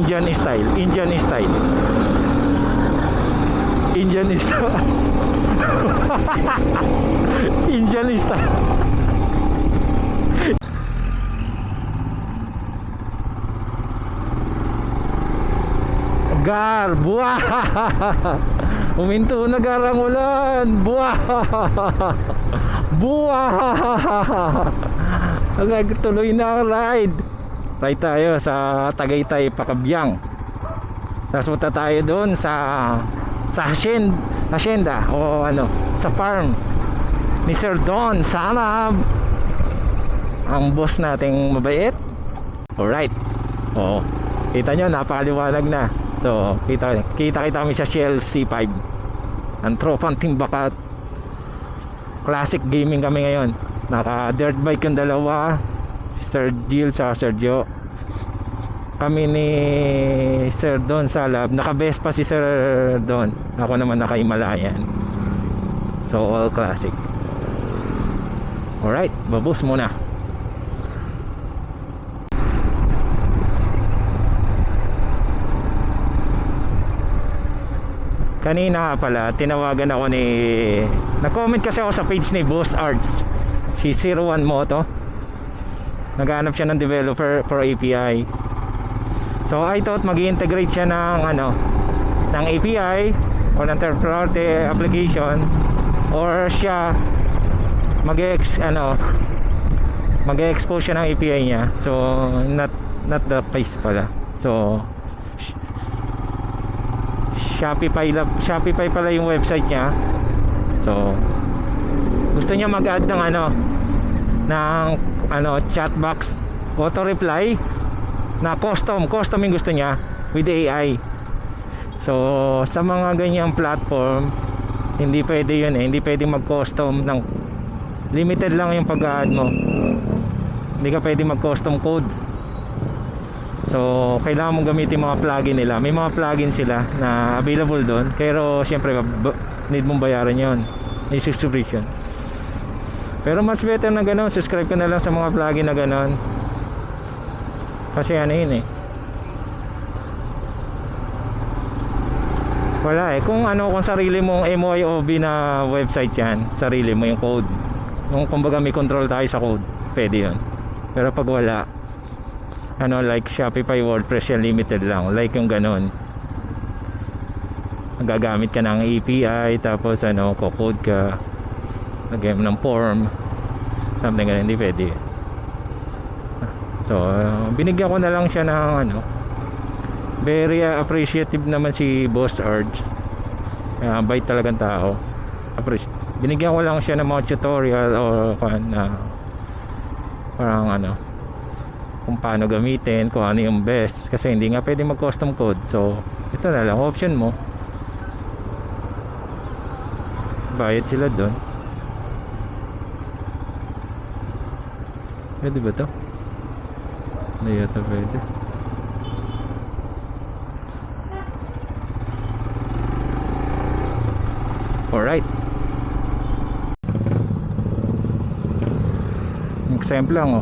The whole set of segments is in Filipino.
Indian style. Indian style. Indian style. Indian style. Gar, buwah. Uminto na garang ulan. Buwah. Buwah. Nagtuloy na ang ride. Ride tayo sa Tagaytay, Pakabyang. Tapos punta tayo doon sa hacienda o ano, sa farm ni Sir Don Salab, ang boss nating mabait. Alright. Oo. Kita nyo, napakaliwanag na. So, kita kami sa Shell C5. Ang tropang Timbakat. Classic gaming kami ngayon. Naka dirt bike yung dalawa, si Sir Jill sa Sir Joe. Kami ni Sir Don Salab. Naka-best pa si Sir Don. Ako naman naka-Himalayan. So, all classic. Alright, babus muna. Kanina pala, tinawagan ako ni... Nag-comment kasi ako sa page ni Boss Arts, si 01 Moto. Naghanap siya ng developer for API. So I thought mag-integrate siya ng ano, ng API or ng third party application, or siya mag-expose siya ng API niya. So not the case pala. So Shopify pala yung website niya. So gusto niya mag-add ng chat box, auto reply na custom yung gusto niya with AI. So sa mga ganyang platform, hindi pwede yun hindi pwede mag-custom ng, limited lang yung pag-add mo. Hindi ka pwede mag-custom code. So kailangan mong gamitin mga plugin nila. May mga plugin sila na available doon, pero syempre need mong bayaran yon, may subscription. Pero mas better na gano'n, subscribe ka na lang sa mga plugin na gano'n. Kasi ano yun wala kung sarili mong MYOB na website yan, sarili mo yung code, kumbaga may control tayo sa code, pwede yun. Pero pag wala, like Shopify, WordPress yan, limited lang, like yung ganon, gagamit ka ng API, tapos ko-code ka, lagyan mo ng form, something ganun, hindi pwede. So binigyan ko na lang siya ng very appreciative naman si Boss Arch. Bait talagang tao. Binigyan ko lang siya ng mga tutorial o parang kung paano gamitin, kung ano yung best, kasi hindi nga pwede mag custom code. So ito na lang option mo, bayad sila doon. Pwede ba to? Hindi yata pwede. Alright, example lang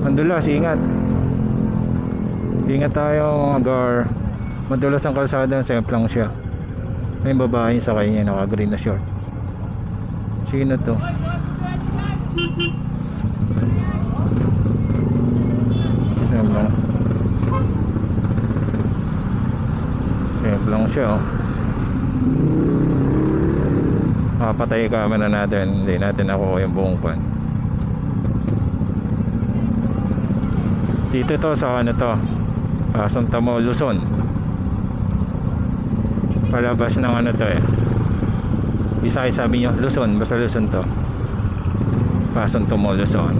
madulas, ingat tayo mga gar. Madulas ang kalsada, simple lang siya. May babae sa kanya, naka green na short. Sino to? Simple lang siya patay yung camera natin, hindi natin ako yung buong pan. Dito to sa Santa Mo, Luzon. Palabas ng Bisaya, sabi nyo Luzon, basta Luzon to. Santa Mo, Luzon.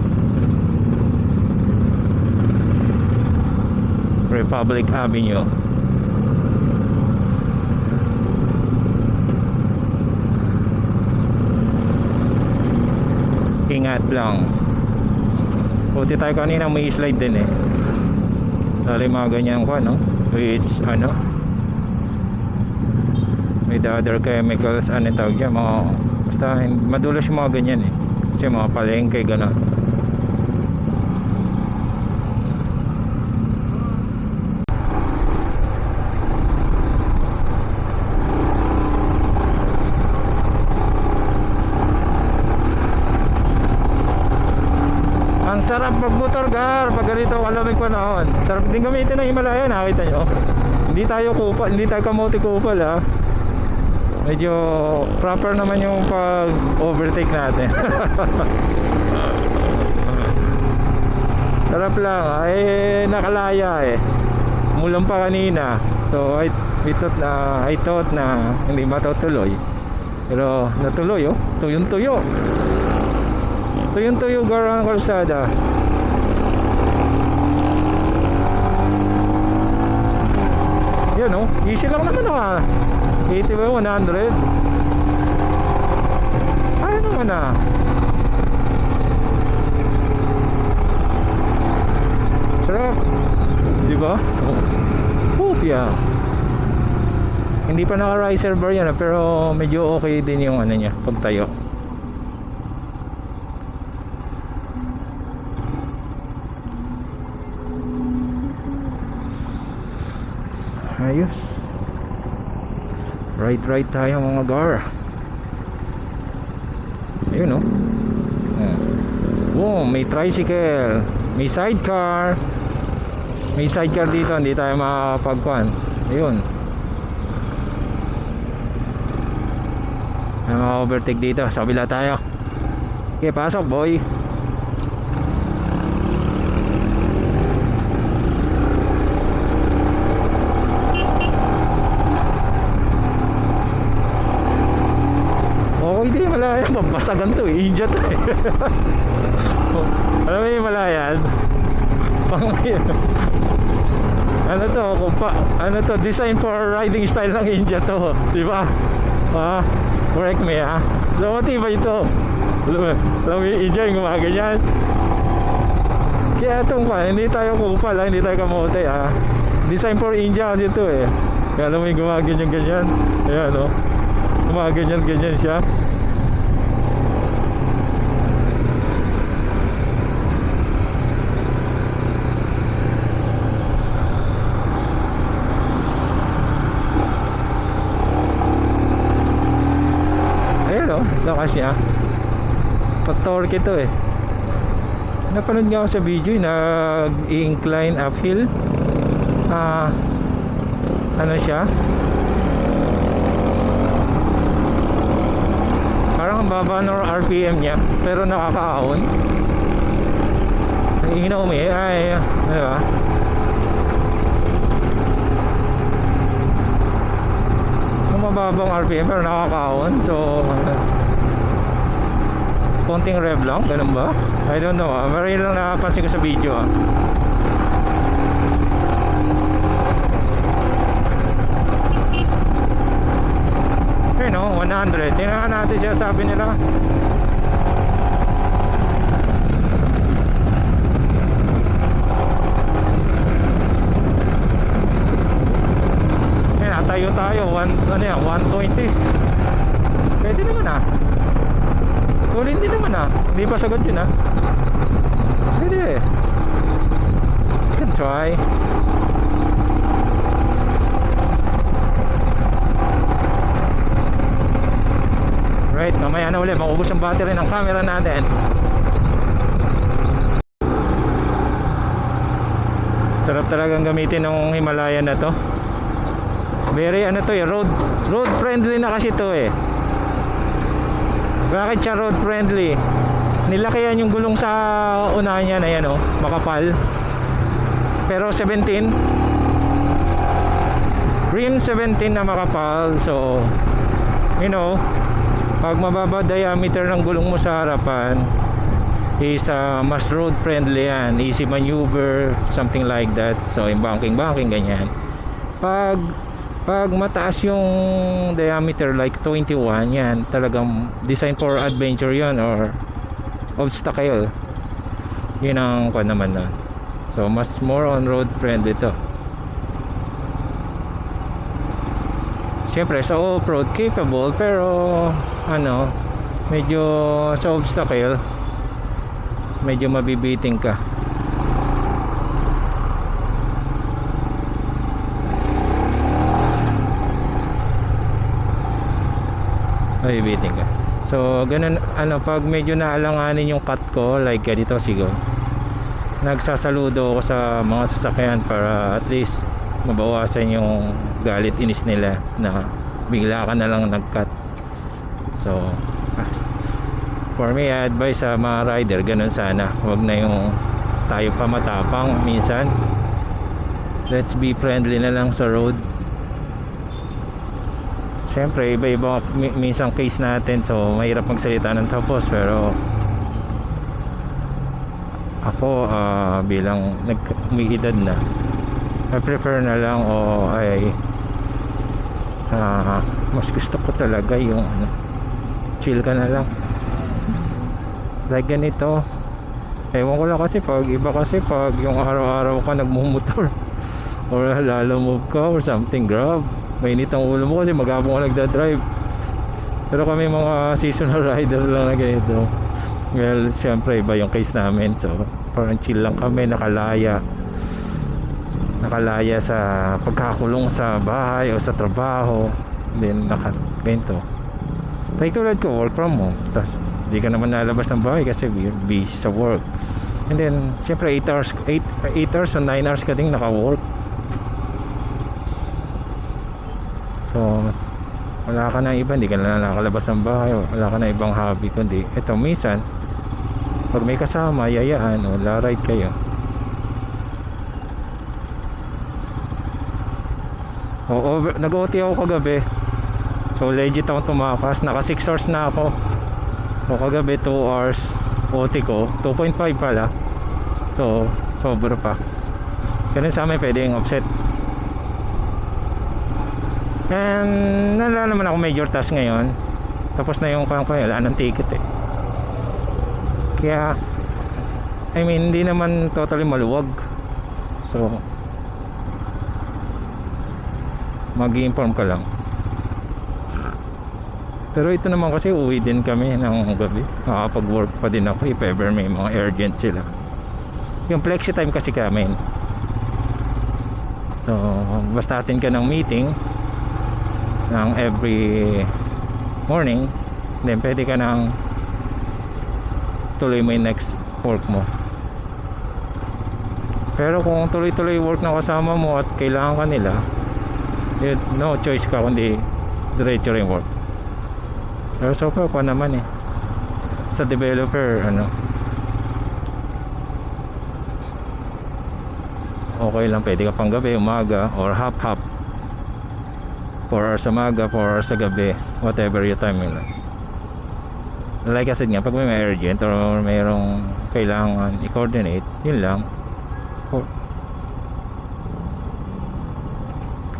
Republic Avenue. Ingat lang. Buti tayo kanina may slide din Dali mga ganyan ko which with other chemicals, tawag yan, basta madulas yung mga ganyan kasi mga palengke gano'n. Sarap magmotor gar pag ganito kalamig panahon. Sarap din gamitin ng Himalaya, nakita nyo. Hindi tayo kupal, hindi tayo kamote kupal ha. Medyo proper naman yung pag overtake natin. Sarap lang, ay nakalaya eh. Mulan pa kanina. So I thought na hindi matutuloy. Pero natuloy oh. Tuyong-tuyo. Tuyong-tuyo gar ang kalsada. Yan oh, easy lang naman ah. 80 ba 100? Ay naman ah. Sarap. Di ba? Oh, yeah. Hindi pa naka-riser bar yan pero medyo okay din yung ano niya pagtayo. Ayos. Right tayo mga gar. Ayun oh. Wow, may tricycle, may sidecar. May sidecar dito, hindi tayo makapagkuhan. Ayun. May mga overtake dito, sa kabila tayo. Okay, pasok boy. Okay din Malaya, mabasagan to eh, India to eh. Alam mo yung Malayan? Ano to, ano to, design for riding style ng India to, di ba? Correct me ha. Alam mo ba ito? Alam mo yung India yung gumaganyan. Kaya itong hindi tayo kupal ha, hindi tayo kamote ha. Design for India kasi ito eh. Kaya alam mo yung gumaganyan-ganyan. Ayan o, gumaganyan-ganyan siya. Lakas niya. Pa-torque ito eh. Napanood nga ako sa video nag-incline uphill. Ano siya? Parang ang baba ng RPM niya pero nakakaahon. Hindi na ay diba? Mababang RPM pero nakakaahon. So konting rev lang, ganun ba? I don't know Mari lang nakapansin ko sa video Okay no, 100. Tingnan natin siya, sabi nila. Tayo 120. Pwede naman Tuloy din naman hindi pa sagad yun Pwede can try. Right, mamaya na ulit maubos ang battery ng camera natin. Sarap talagang gamitin ng Himalaya na to. Very to road friendly na kasi to eh. Bakit siya road friendly? Nilakihan yung gulong sa unahan niya na yan makapal. Pero 17 rim 17 na makapal. So pag mababa diameter ng gulong mo sa harapan is mas road friendly yan. Easy maneuver, something like that. So yung banking ganyan. Pag mataas yung diameter like 21, yan talagang design for adventure yon or obstacle. Yun ang naman So mas more on road friendly to. Siyempre sa off-road capable pero medyo sa obstacle medyo mabibiting ka. Mabibiting ka. So ganun pag medyo naalanganin yung cut ko like ganito siguro nagsasaludo ako sa mga sasakyan para at least mabawasan yung galit inis nila na bigla ka na lang nag-cut. So for me, I advise sa mga rider ganun sana, wag na yung tayo pa matapang minsan. Let's be friendly na lang sa road. Siyempre iba-iba minsan case natin, so mahirap magsalita ng tapos, pero ako bilang may edad na, I prefer na lang o ay mas gusto ko talaga yung chill ka na lang like ganito. Ewan ko lang kasi pag iba, kasi pag yung araw-araw ka nagmumotor or lalamove ka or something, grab mainit ang ulo mo kasi maghapon ka nagdadrive. Pero kami mga seasonal rider lang na ganito, well, syempre iba yung case namin, so parang chill lang kami, nakalaya sa pagkakulong sa bahay o sa trabaho, then ganito. Like tulad ko, work from home, tapos hindi ka naman nalabas ng bahay kasi busy sa work, and then syempre 8 hours o 9 hours ka ding naka-work. So wala ka na iba, hindi ka na nakalabas ng bahay, wala ka na ibang hobby kundi ito. Minsan pag may kasama, yayaan o la-ride kayo. Nag-OT ako kagabi, so legit akong tumakas, naka 6 hours na ako. So kagabi 2 hours OT ko, 2.5 pala, so sobra pa. Ganun sa amin pwedeng offset. And wala naman ako major task ngayon, tapos na yung wala ng ticket eh. Kaya I mean hindi naman totally maluwag, so mag-i-inform ka lang. Pero ito naman kasi uwi din kami ng gabi, makakapag-work pa din ako if ever may mga urgent sila. Yung flexi time kasi kami, so basta atin ka ng meeting ng every morning, then pwede ka nang tuloy mo yung next work mo. Pero kung tuloy-tuloy work na kasama mo at kailangan ka nila, no choice ka kundi diretso rin work. Pero so far ko naman sa developer okay lang, pwede ka pang gabi, umaga, or half 4 hours sa umaga, 4 hours sa gabi, whatever your time yun. Like I said nga, pag may urgent or mayroong kailangan i-coordinate, yun lang,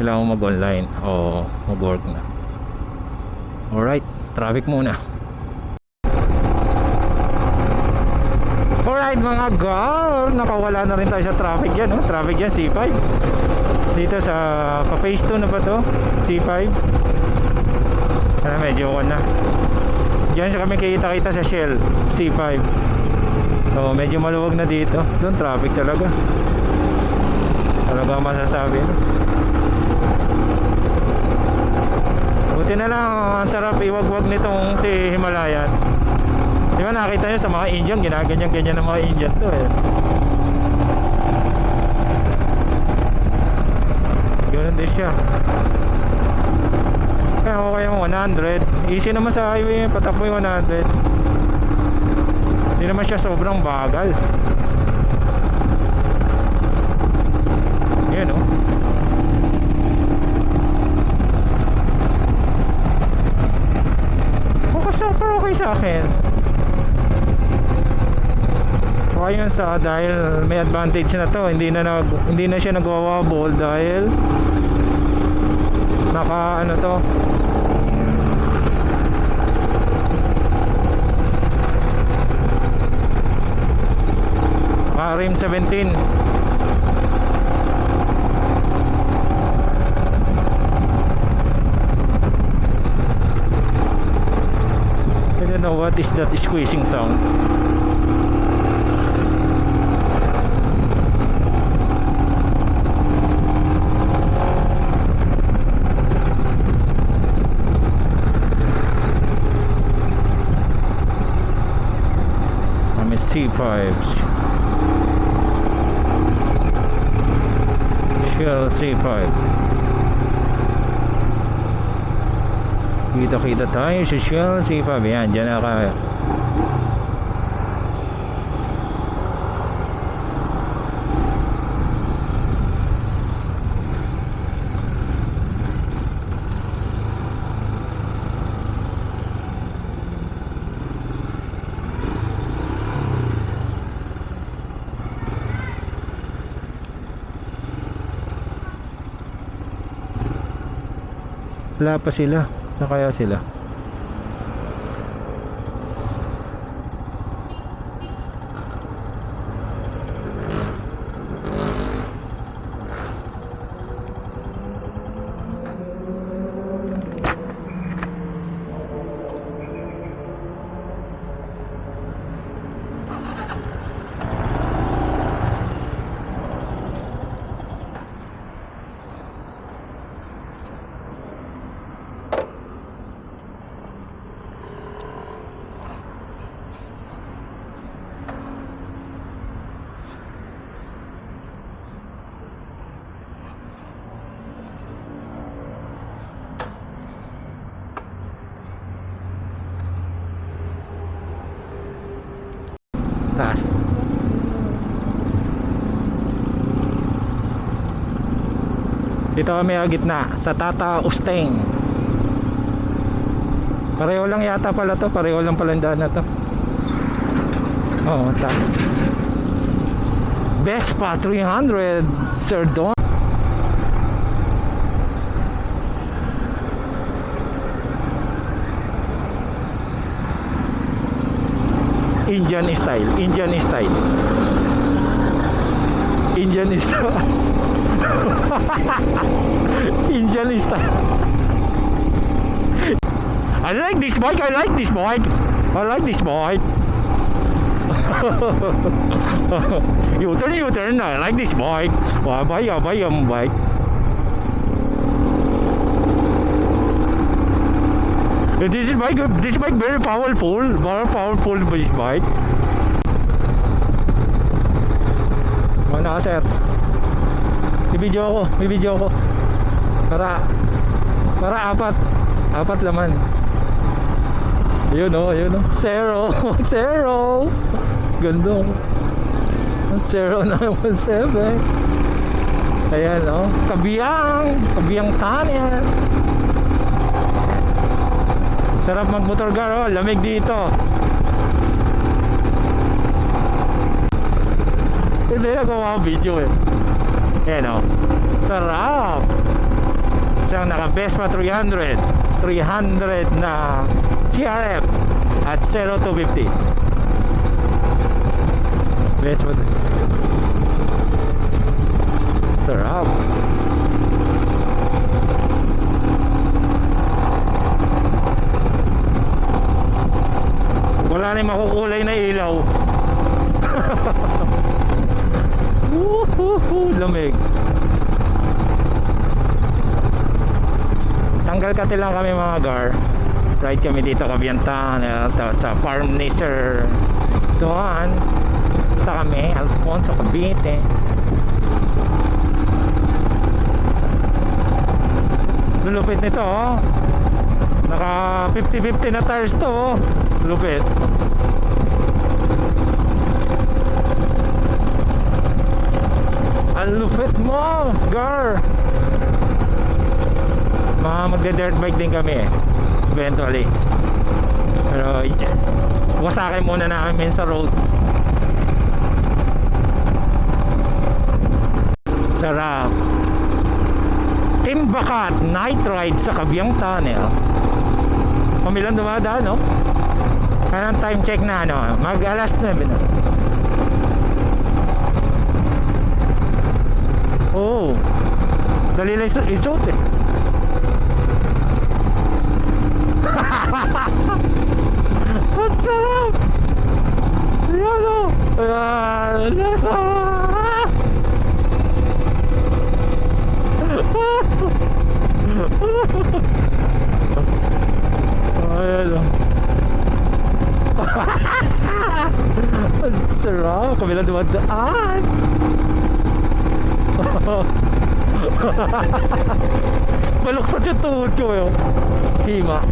kailangan mo mag-online o mag-work na. Alright, traffic muna. Alright mga girl, nakawala na rin tayo sa traffic yan, no? Traffic yan, C5 dito sa pa-phase 2 na ba to? C5 medyo ko na diyan kami kita sa Shell C5, so medyo maluwag na dito. Doon traffic talaga masasabi, no? Buti na lang, ang sarap iwagwag nitong si Himalayan. Di ba nakita nyo sa mga Indian, ginaganyan ng mga Indian to Ganun din siya. Kaya okay yung 100, easy naman sa highway, patakbo yung 100. Hindi naman siya sobrang bagal. Yan okay sa akin. Okay yun dahil may advantage na to, hindi na siya nagwawabol dahil naka to, naka rim 17. I don't know what is that squeezing sound. C5s. Social C5. Kita tayo, Social C5. Yan, dyan na kaya. Wala pa sila. Saan kaya sila? Taas. Dito kami gitna sa Tata Usteng. Pareho lang yata pala to. Pareho lang pala ang daan na to. Oo, taas. Vespa 300 Sir Don. Indian style, Indian style. Indian style. Indian style. I like this bike, I like this bike. I like this bike. You turn, I like this bike. Buy yung bike. This bike very powerful this bike. Mana sir? Bibidyo ko. Para apat laman. Yun oh. Zero. Ganda. 0917. Ayan oh. Kabiyang tunnel. Sarap magmotor gar, oh. Lamig dito. Hindi na gawa video eh. Ayan o. Sarap. Siyang naka Vespa 300 na CRF at 0250. Vespa. Sarap. Wala na yung makukulay na ilaw. Lamig. Tanggal kati lang kami mga gar. Ride kami dito Kabiyantan sa farm ni Sir Don. Punta kami Alfonso, Cavite. Lulupit nito oh. Naka 50-50 na tires to oh. Lupit. Ang lupit mo, gar. Magde-dirt bike din kami eh. Eventually. Pero wasakin muna namin sa road. Sarap. Timbakat night ride sa Kabiyang Tunnel. Pamilang dumadaan no? Anong time check na ano? Mag alas 9 na. Oh, dali lang isuot eh. Ang sarap. Yan o. Ayan o. Ang sarap. Kami lang dumadaan. Baluktot yung tuhod ko yun. Hima.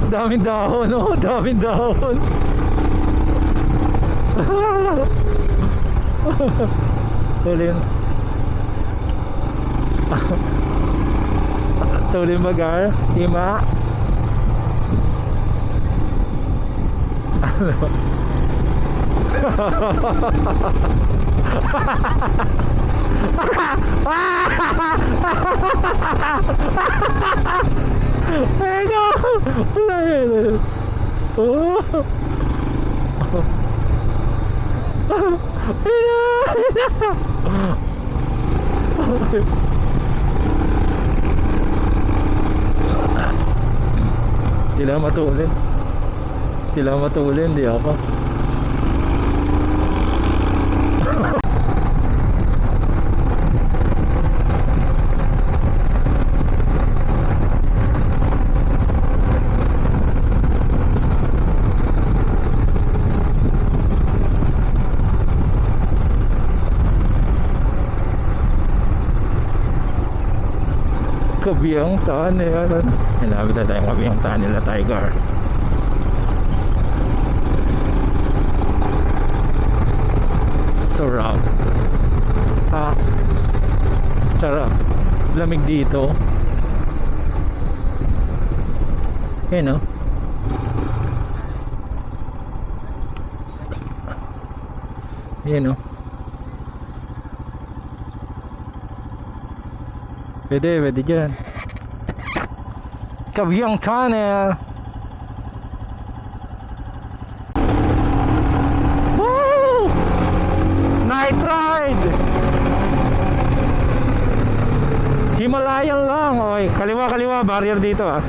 Daming dahon, oh, daming dahon. Tulin. Tulin magar, hima. Ego! Wala yun. Oh! Sila matulin. Sila matulin, di ako. Kabiyang Tunnel. Hinapit na tayong Kabiyang Tunnel na Tiger. Sarap. Sarap. Lamig dito. Yan, no? Yan, no? Pwede dyan. Kabiyang Tunnel. Woo! Night ride. Himalayan lang. Oy, kaliwa, barrier dito, ah.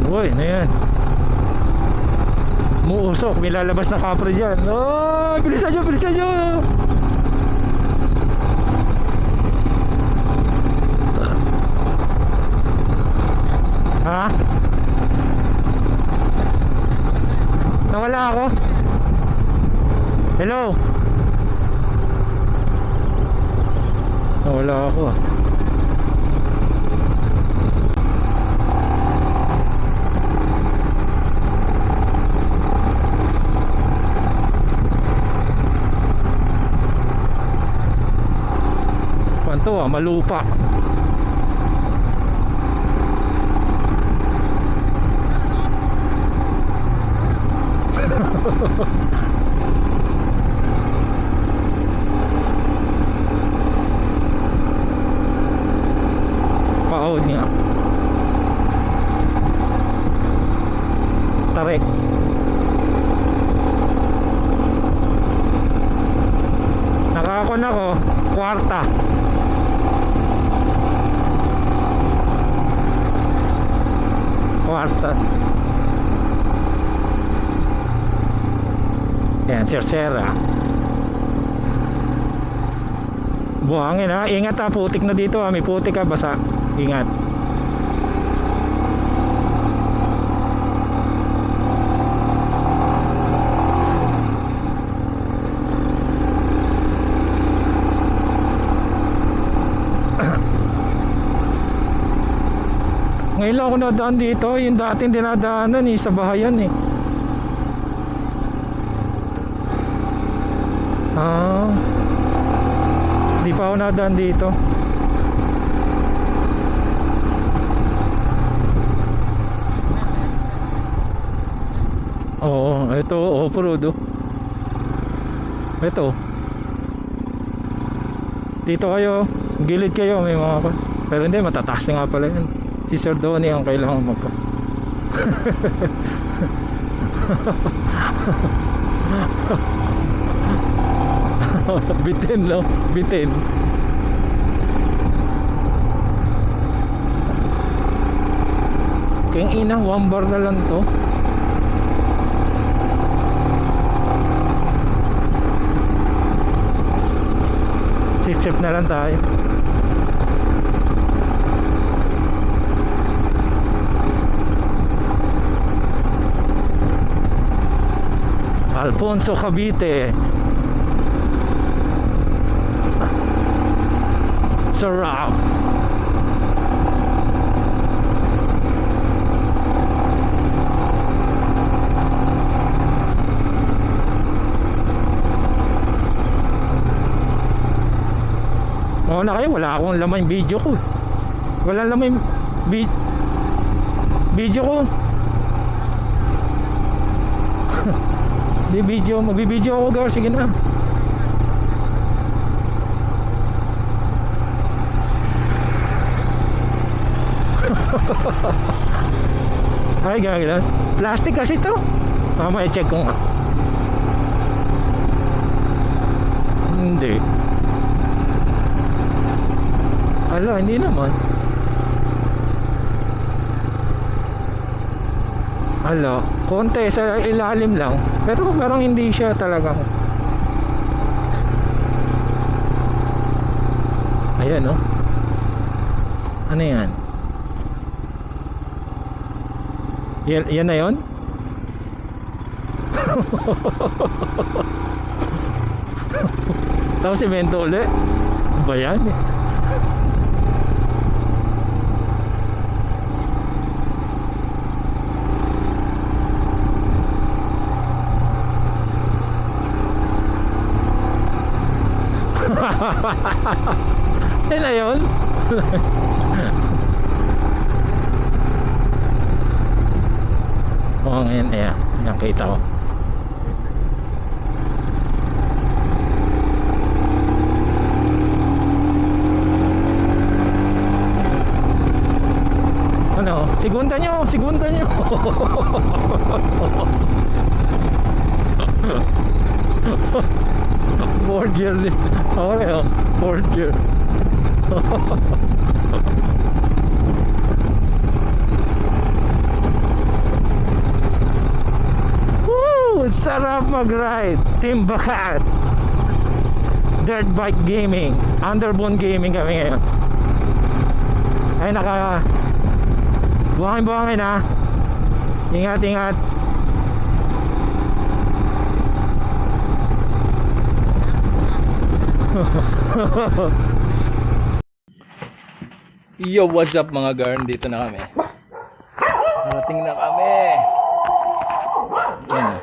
Uy, na yan. Muusok, may lalabas na kapre dyan. Oh, bilisan nyo. Ha? Nawala ako. Hello. Nawala ako. Panto malupa. Paod nga. Tarik. Nakakon ako, kwarta. Kwarta. Yan, Sir. Buhangin ha, ingat ha, putik na dito ha, may putik ha, basa. Ingat. Ngayon lang ako nadaan dito, yung dating dinadaanan sa bahayan Di pa ako nadaan dito. Oo, ito off-road Ito. Dito kayo, gilid kayo, may mga pero hindi, matataas na nga pala yan. Si Sir Donnie ang kailangan magka. Bitin no? Bitin. Kaya ina, 1 bar na lang to. Sip-sip na lang tayo. Alfonso, Cavite. Sarap. Oo na kayo, wala akong laman yung video ko. Wala laman yung video ko. Di video, magbibideo ako girl, sige na. Ay gagawin. Plastic kasi to. Mamaya check ko nga. Hindi. Ala, hindi naman. Ala, konti sa ilalim lang. Pero parang hindi siya talaga. Ayan Ano yan? Yan na yun? Tapos semento ulit. Ano ba yan? Yan na yun? Oo ngayon, ayan, nakita ko. Ano? Segunda nyo! Fourth gear din. Okay fourth gear. Woo! Sarap mag-ride. Team Bakat. Dirt Bike Gaming. Underbone Gaming kami ngayon. Ay buhangin ha. Ingat. Yo, what's up mga garn? Dito na kami. Narating na kami. Yan.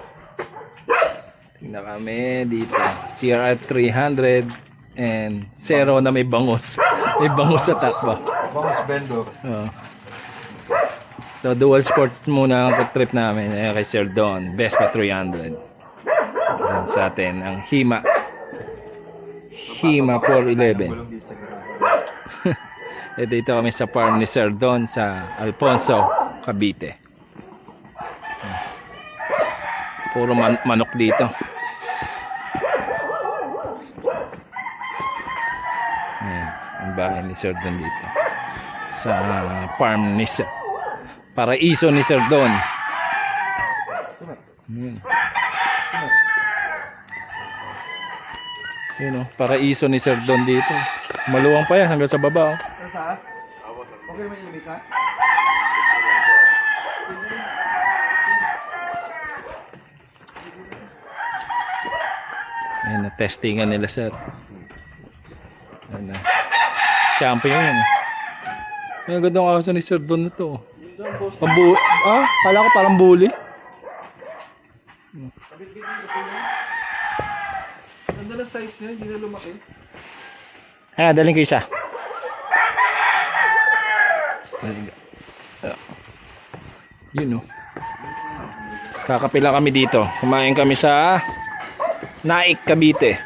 Tingnan kami dito. CRF 300 and zero na may bangus. May bangus sa takbo. Bangus vendor. So dual sports muna ang trip namin kay Sir Don. Vespa 300. Yan sa atin ang Hima 411. Dito kami sa farm ni Sir Don sa Alfonso, Cavite. Puro manok dito. Ayan, ang bahay ni Sir Don dito sa farm ni Sir Paraiso ni Sir Don. Yun o, paraiso ni Sir Don dito. Maluwang pa yan hanggang sa baba. Okay, may imis ha? Ayan na, testingan nila sir. Ayan na. Champion yan. Ang gandang aso ni Sir Don na to. Kala ko parang bully. Ganda na size niya, hindi na lumaki. Daling ko isa. Yun o. Kakapila kami dito. Kumain kami sa Naik, Cavite.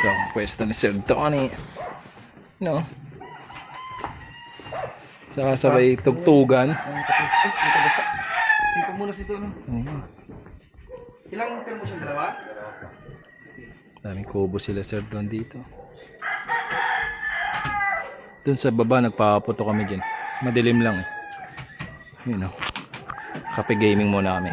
So, pwesto ni Sir Tony. No. Saka sabay tugtugan. Dito muna si Don. Ilang termo siya? Dalawa? Daming kubo sila Sir Don dito. Dun sa baba nagpapaputo kami dyan. Madilim lang eh. Yun o. Kape gaming muna kami.